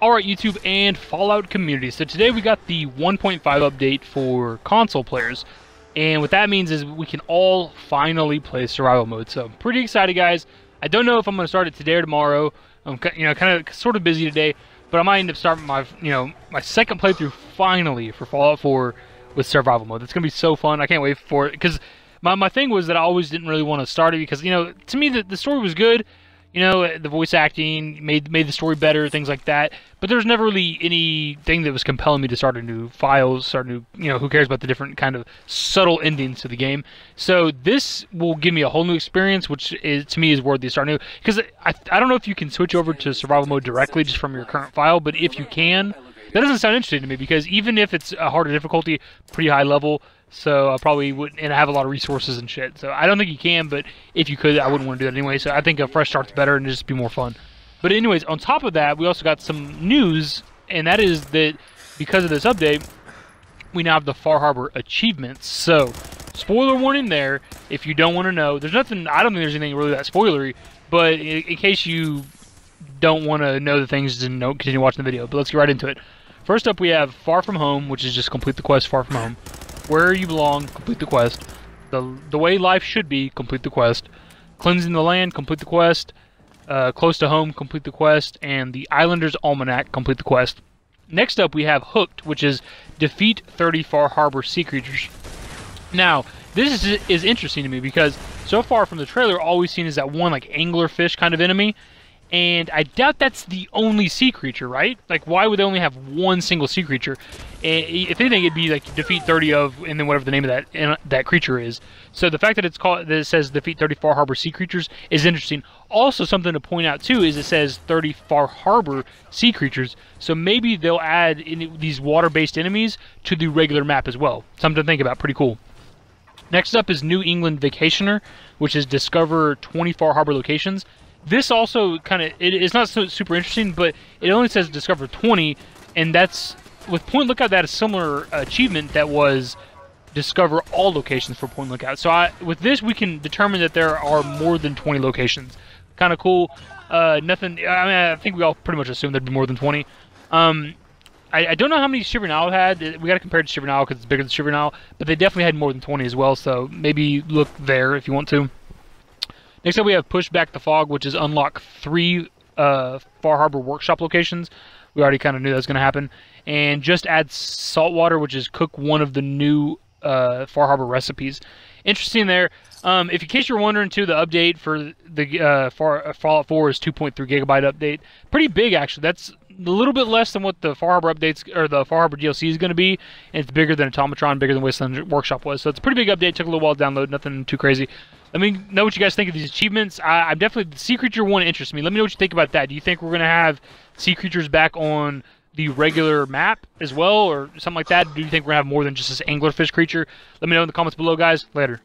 Alright YouTube and Fallout community, so today we got the 1.5 update for console players, and what that means is we can all finally play survival mode, so I'm pretty excited guys. I don't know if I'm going to start it today or tomorrow. I'm kind of sort of busy today, but I might end up starting my my second playthrough finally for Fallout 4 with survival mode. It's going to be so fun. I can't wait for it, because my thing was that I always didn't really want to start it because, to me the story was good. The voice acting made the story better, things like that. But there's never really anything that was compelling me to start a new file, who cares about the different kind of subtle endings to the game. So this will give me a whole new experience, which is, to me, is worthy to start new. Because I don't know if you can switch over to survival mode directly just from your current file, but if you can, that doesn't sound interesting to me, because even if it's a harder difficulty, pretty high level, so I probably wouldn't, and I have a lot of resources and shit. So I don't think you can, but if you could, I wouldn't want to do that anyway. So I think a fresh start's better and just be more fun. But anyways, on top of that, we also got some news, and that is that because of this update, we now have the Far Harbor achievements. So spoiler warning there, if you don't want to know. There's nothing, I don't think there's anything really that spoilery, but in case you don't want to know the things, then continue watching the video. But let's get right into it. First up, we have Far From Home, which is just complete the quest Far From Home. Where You Belong, complete the quest. The Way Life Should Be, complete the quest. Cleansing the Land, complete the quest. Close to Home, complete the quest. And the Islander's Almanac, complete the quest. Next up, we have Hooked, which is defeat 30 Far Harbor sea creatures. Now, this is interesting to me because so far from the trailer, all we've seen is that one anglerfish kind of enemy. And I doubt that's the only sea creature, right? Why would they only have one single sea creature? If anything, it'd be defeat 30 of, and then whatever the name of that creature is. So the fact that it says defeat 30 Far Harbor sea creatures is interesting. Also, something to point out too is it says 30 Far Harbor sea creatures. So maybe they'll add these water-based enemies to the regular map as well. Something to think about. Pretty cool. Next up is New England Vacationer, which is discover 20 Far Harbor locations. This also it's not so super interesting, but it only says discover 20, and that's, with Point Lookout, that is a similar achievement that was discover all locations for Point Lookout. So with this, we can determine that there are more than 20 locations. Kind of cool. Nothing, I think we all pretty much assumed there'd be more than 20. I don't know how many Shivering Isle had. We got to compare it to Shivering Isle because it's bigger than Shivering Isle, but they definitely had more than 20 as well, so maybe look there if you want to. Next up, we have Push Back the Fog, which is unlock 3 Far Harbor workshop locations. We already kind of knew that was going to happen. And just add saltwater, which is cook one of the new Far Harbor recipes. Interesting there. In case you're wondering, too, the update for the Fallout 4 is 2.3 gigabyte update. Pretty big, actually. That's a little bit less than what the Far Harbor updates or the Far Harbor DLC is going to be. And it's bigger than Automatron, bigger than Wasteland Workshop was. So it's a pretty big update. Took a little while to download. Nothing too crazy. Let me know what you guys think of these achievements. I'm definitely, the sea creature one interests me. Let me know what you think about that. Do you think we're going to have sea creatures back on the regular map as well, or something like that? Do you think we're going to have more than just this anglerfish creature? Let me know in the comments below, guys. Later.